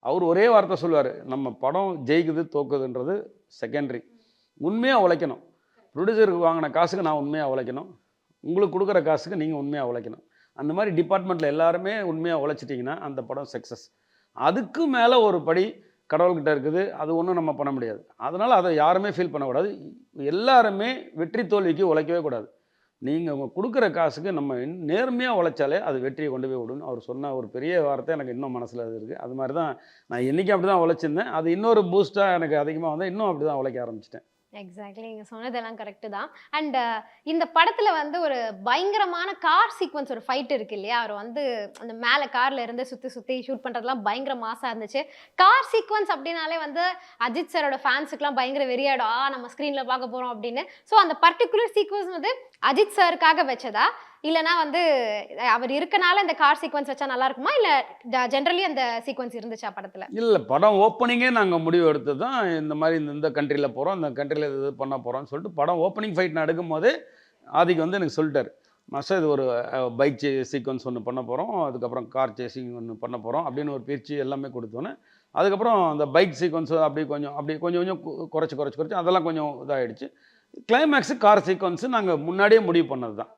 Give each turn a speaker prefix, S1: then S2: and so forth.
S1: அவர் ஒரே வார்த்தை சொல்லுவார், நம்ம படம் ஜெயிக்குது தோக்குதுன்றது செகண்டரி. உண்மையாக உழைக்கணும். ப்ரொடியூசருக்கு வாங்கின காசுக்கு நான் உண்மையாக உழைக்கணும். உங்களுக்கு கொடுக்குற காசுக்கு நீங்கள் உண்மையாக உழைக்கணும். அந்த மாதிரி டிபார்ட்மெண்ட்டில் எல்லாருமே உண்மையாக உழைச்சிட்டிங்கன்னா அந்த படம் சக்ஸஸ். அதுக்கு மேலே ஒரு படி கடவுள்கிட்ட இருக்குது. அது ஒன்றும் நம்ம பண்ண முடியாது. அதனால் அதை யாருமே ஃபீல் பண்ணக்கூடாது. எல்லாருமே வெற்றி தோல்விக்கு உழைக்கவே கூடாது. நீங்கள் உங்கள் கொடுக்குற காசுக்கு நம்ம நேர்மையாக உழைச்சாலே அது வெற்றியை கொண்டு போய் விடுன்னு அவர் சொன்ன ஒரு பெரிய வார்த்தை எனக்கு இன்னும் மனசில் அது இருக்குது. அது மாதிரி தான் நான் இன்றைக்கி அப்படி தான் உழைச்சிருந்தேன். அது இன்னொரு பூஸ்ட்டாக எனக்கு அதிகமாக வந்தால் இன்னும் அப்படி தான் உழைக்க ஆரம்பிச்சிட்டேன்.
S2: எக்ஸாக்ட்லி, நீங்கள் சொன்னதெல்லாம் கரெக்டு தான். அண்ட் இந்த படத்தில் வந்து ஒரு பயங்கரமான கார் சீக்வன்ஸ், ஒரு ஃபைட் இருக்கு இல்லையா? அவர் வந்து அந்த மேலே காரில் இருந்து சுற்றி சுற்றி ஷூட் பண்ணுறதுலாம் பயங்கர மாசாக இருந்துச்சு. கார் சீக்வன்ஸ் அப்படின்னாலே வந்து அஜித் சாரோட ஃபேன்ஸுக்குலாம் பயங்கர வெறியாடும், நம்ம ஸ்க்ரீனில் பார்க்க போகிறோம் அப்படின்னு. ஸோ அந்த பர்டிகுலர் சீக்வன்ஸ் வந்து அஜித் சாருக்காக வச்சதா, இல்லைனா வந்து அவர் இருக்கனால இந்த கார் சீக்வன்ஸ் வச்சா நல்லா இருக்குமா, இல்லை ஜென்ரலி அந்த சீக்வன்ஸ் இருந்துச்சா படத்தில்?
S1: இல்லை, படம் ஓப்பனிங்கே நாங்கள் முடிவு எடுத்து தான் இந்த மாதிரி இந்த கண்ட்ரியில் போகிறோம், இந்த கண்ட்ரியில் இது பண்ண போகிறோம்னு சொல்லிட்டு படம் ஓப்பனிங் ஃபைட் நான் எடுக்கும் போதே ஆதிக்கு வந்து எனக்கு சொல்லிட்டார், மாஸ்டர் இது ஒரு பைக் சீக்வன்ஸ் ஒன்று பண்ண போகிறோம், அதுக்கப்புறம் கார் சேசிங் ஒன்று பண்ண போகிறோம் அப்படின்னு ஒரு பயிற்சி எல்லாமே கொடுத்தோன்னே, அதுக்கப்புறம் அந்த பைக் சீக்வன்ஸ் அப்படி கொஞ்சம் கொஞ்சம் குறைச்சி அதெல்லாம் கொஞ்சம் இதாகிடுச்சு. கிளைமேக்ஸு கார் சீக்வன்ஸு நாங்கள் முன்னாடியே முடிவு பண்ணது தான்.